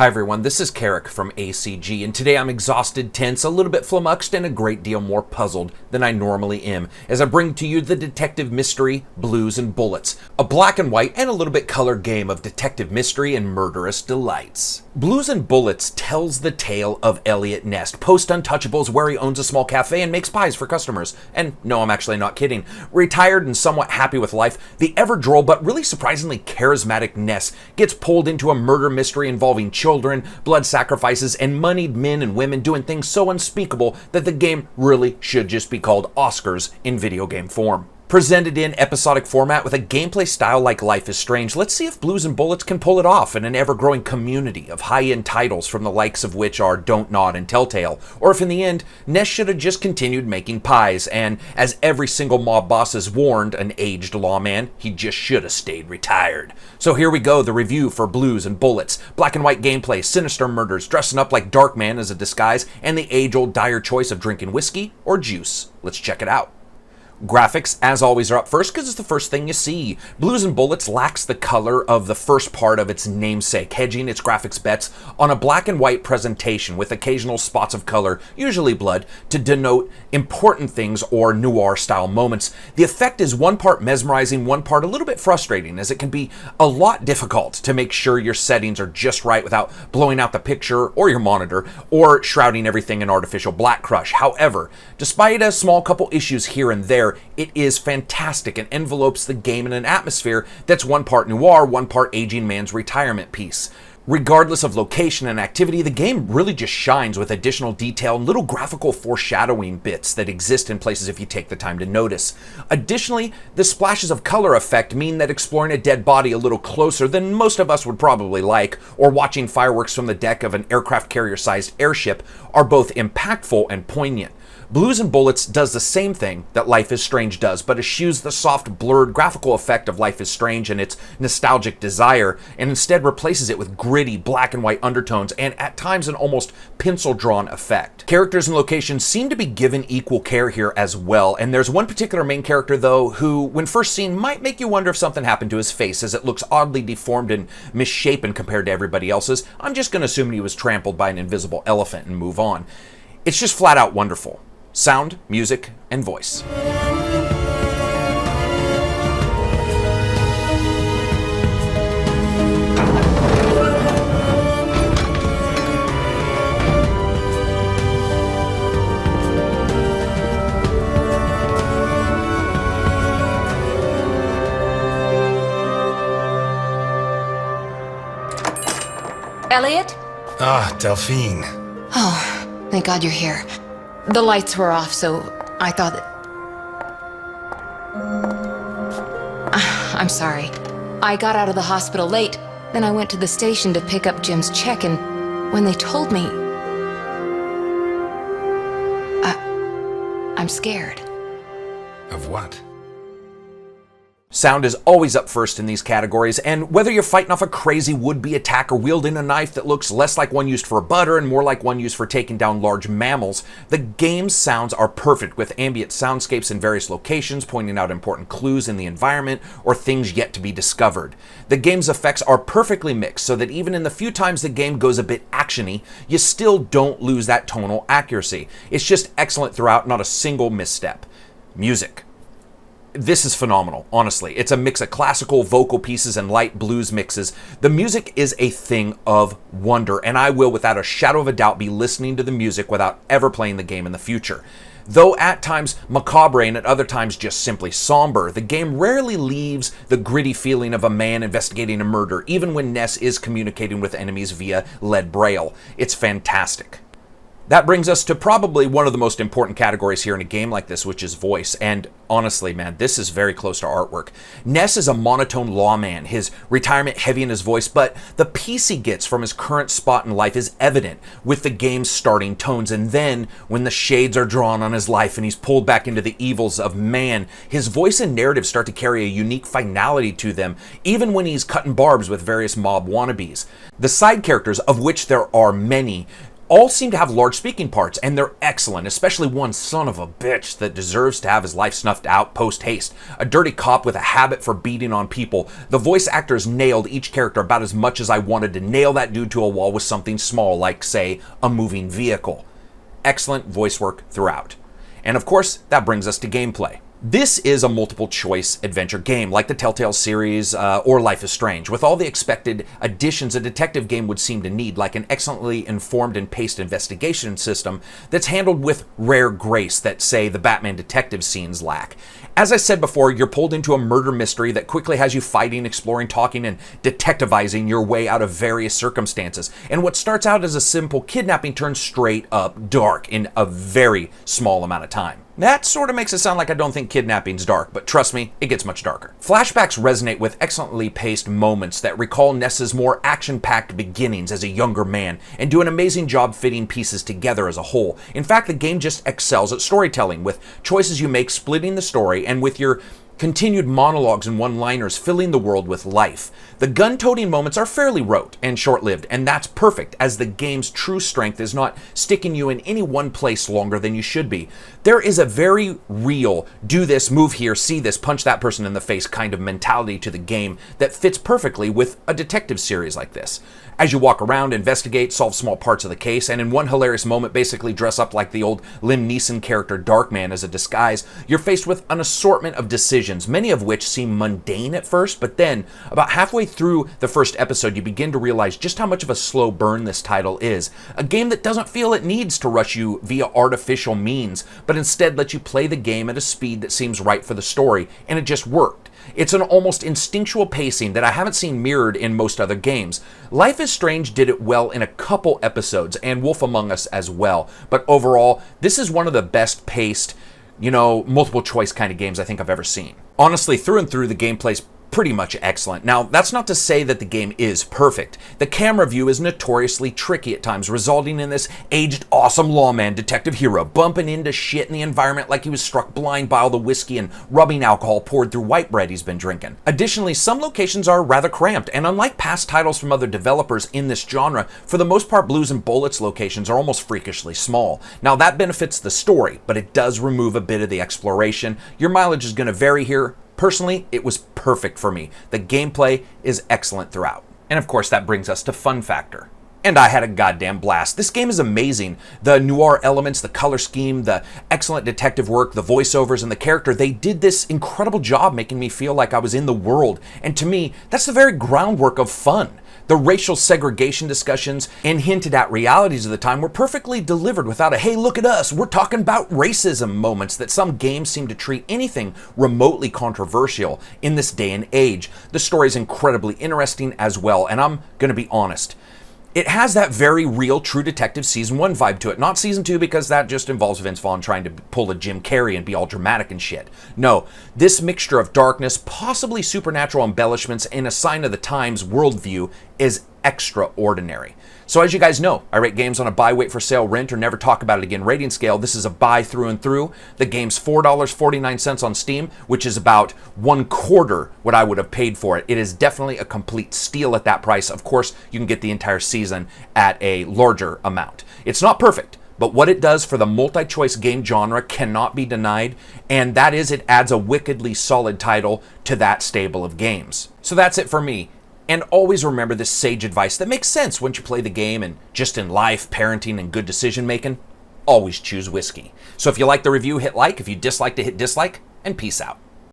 Hi everyone, this is Karak from ACG, and today I'm exhausted, tense, a little bit flummoxed, and a great deal more puzzled than I normally am, as I bring to you the detective mystery, Blues and Bullets, a black and white and a little bit color game of detective mystery and murderous delights. Blues and Bullets tells the tale of Elliot Ness, post-Untouchables, where he owns a small cafe and makes pies for customers. And no, I'm actually not kidding. Retired and somewhat happy with life, the ever-droll but really surprisingly charismatic Ness gets pulled into a murder mystery involving children, blood sacrifices, and moneyed men and women doing things so unspeakable that the game really should just be called Oscars in video game form. Presented in episodic format with a gameplay style like Life is Strange, let's see if Blues and Bullets can pull it off in an ever-growing community of high-end titles from the likes of which are Don't Nod and Telltale, or if in the end, Ness should have just continued making pies, and as every single mob boss has warned an aged lawman, he just should have stayed retired. So here we go, the review for Blues and Bullets. Black and white gameplay, sinister murders, dressing up like Darkman as a disguise, and the age-old dire choice of drinking whiskey or juice. Let's check it out. Graphics, as always, are up first because it's the first thing you see. Blues and Bullets lacks the color of the first part of its namesake, hedging its graphics bets on a black and white presentation with occasional spots of color, usually blood, to denote important things or noir-style moments. The effect is one part mesmerizing, one part a little bit frustrating, as it can be a lot difficult to make sure your settings are just right without blowing out the picture or your monitor or shrouding everything in artificial black crush. However, despite a small couple issues here and there, it is fantastic and envelopes the game in an atmosphere that's one part noir, one part aging man's retirement piece. Regardless of location and activity, the game really just shines with additional detail and little graphical foreshadowing bits that exist in places if you take the time to notice. Additionally, the splashes of color effect mean that exploring a dead body a little closer than most of us would probably like, or watching fireworks from the deck of an aircraft carrier-sized airship, are both impactful and poignant. Blues and Bullets does the same thing that Life is Strange does, but eschews the soft, blurred graphical effect of Life is Strange and its nostalgic desire, and instead replaces it with gritty black and white undertones and at times an almost pencil-drawn effect. Characters and locations seem to be given equal care here as well, and there's one particular main character though who, when first seen, might make you wonder if something happened to his face, as it looks oddly deformed and misshapen compared to everybody else's. I'm just gonna assume he was trampled by an invisible elephant and move on. It's just flat out wonderful. Sound, music, and voice. Elliot? Ah, Delphine. Oh, thank God you're here. The lights were off, so I thought that... I'm sorry. I got out of the hospital late, then I went to the station to pick up Jim's check, and when they told me... I'm scared. Of what? Sound is always up first in these categories, and whether you're fighting off a crazy would-be attacker wielding a knife that looks less like one used for butter and more like one used for taking down large mammals, the game's sounds are perfect, with ambient soundscapes in various locations pointing out important clues in the environment or things yet to be discovered. The game's effects are perfectly mixed, so that even in the few times the game goes a bit actiony, you still don't lose that tonal accuracy. It's just excellent throughout, not a single misstep. Music. This is phenomenal, honestly. It's a mix of classical vocal pieces and light blues mixes. The music is a thing of wonder, and I will, without a shadow of a doubt, be listening to the music without ever playing the game in the future. Though at times macabre and at other times just simply somber, the game rarely leaves the gritty feeling of a man investigating a murder, even when Ness is communicating with enemies via lead braille. It's fantastic. That brings us to probably one of the most important categories here in a game like this, which is voice. And honestly, man, this is very close to artwork. Ness is a monotone lawman, his retirement heavy in his voice, but the peace he gets from his current spot in life is evident with the game's starting tones. And then, when the shades are drawn on his life and he's pulled back into the evils of man, his voice and narrative start to carry a unique finality to them, even when he's cutting barbs with various mob wannabes. The side characters, of which there are many, all seem to have large speaking parts, and they're excellent, especially one son of a bitch that deserves to have his life snuffed out post-haste. A dirty cop with a habit for beating on people. The voice actors nailed each character about as much as I wanted to nail that dude to a wall with something small, like, say, a moving vehicle. Excellent voice work throughout. And of course, that brings us to gameplay. This is a multiple choice adventure game, like the Telltale series or Life is Strange, with all the expected additions a detective game would seem to need, like an excellently informed and paced investigation system that's handled with rare grace that, say, the Batman detective scenes lack. As I said before, you're pulled into a murder mystery that quickly has you fighting, exploring, talking, and detectivizing your way out of various circumstances. And what starts out as a simple kidnapping turns straight up dark in a very small amount of time. That sort of makes it sound like I don't think kidnapping's dark, but trust me, it gets much darker. Flashbacks resonate with excellently paced moments that recall Ness's more action-packed beginnings as a younger man, and do an amazing job fitting pieces together as a whole. In fact, the game just excels at storytelling, with choices you make splitting the story, and with your continued monologues and one-liners filling the world with life. The gun-toting moments are fairly rote and short-lived, and that's perfect, as the game's true strength is not sticking you in any one place longer than you should be. There is a very real, do this, move here, see this, punch that person in the face kind of mentality to the game that fits perfectly with a detective series like this. As you walk around, investigate, solve small parts of the case, and in one hilarious moment basically dress up like the old Liam Neeson character Darkman as a disguise, you're faced with an assortment of decisions, many of which seem mundane at first, but then, about halfway through the first episode, you begin to realize just how much of a slow burn this title is. A game that doesn't feel it needs to rush you via artificial means, but instead lets you play the game at a speed that seems right for the story, and it just worked. It's an almost instinctual pacing that I haven't seen mirrored in most other games. Life is Strange did it well in a couple episodes, and Wolf Among Us as well, but overall, this is one of the best paced, multiple choice kind of games I think I've ever seen. Honestly, through and through, the gameplay's pretty much excellent. Now, that's not to say that the game is perfect. The camera view is notoriously tricky at times, resulting in this aged, awesome lawman detective hero bumping into shit in the environment like he was struck blind by all the whiskey and rubbing alcohol poured through white bread he's been drinking. Additionally, some locations are rather cramped, and unlike past titles from other developers in this genre, for the most part, Blues and Bullets locations are almost freakishly small. Now, that benefits the story, but it does remove a bit of the exploration. Your mileage is going to vary here. Personally, it was perfect for me. The gameplay is excellent throughout. And of course, that brings us to fun factor. And I had a goddamn blast. This game is amazing. The noir elements, the color scheme, the excellent detective work, the voiceovers, and the character, they did this incredible job making me feel like I was in the world. And to me, that's the very groundwork of fun. The racial segregation discussions and hinted at realities of the time were perfectly delivered without a, hey, look at us, we're talking about racism moments that some games seem to treat anything remotely controversial in this day and age. The story is incredibly interesting as well, and I'm going to be honest. It has that very real True Detective Season 1 vibe to it. Not Season 2 because that just involves Vince Vaughn trying to pull a Jim Carrey and be all dramatic and shit. No, this mixture of darkness, possibly supernatural embellishments, and a sign of the times worldview is extraordinary. So as you guys know, I rate games on a buy, wait for sale, rent, or never talk about it again rating scale. This is a buy through and through. The game's $4.49 on Steam, which is about 1/4 what I would have paid for it. It is definitely a complete steal at that price. Of course, you can get the entire season at a larger amount. It's not perfect, but what it does for the multi-choice game genre cannot be denied, and that is it adds a wickedly solid title to that stable of games. So that's it for me. And always remember this sage advice that makes sense once you play the game and just in life, parenting, and good decision making. Always choose whiskey. So if you like the review, hit like. If you dislike it, hit dislike, and peace out.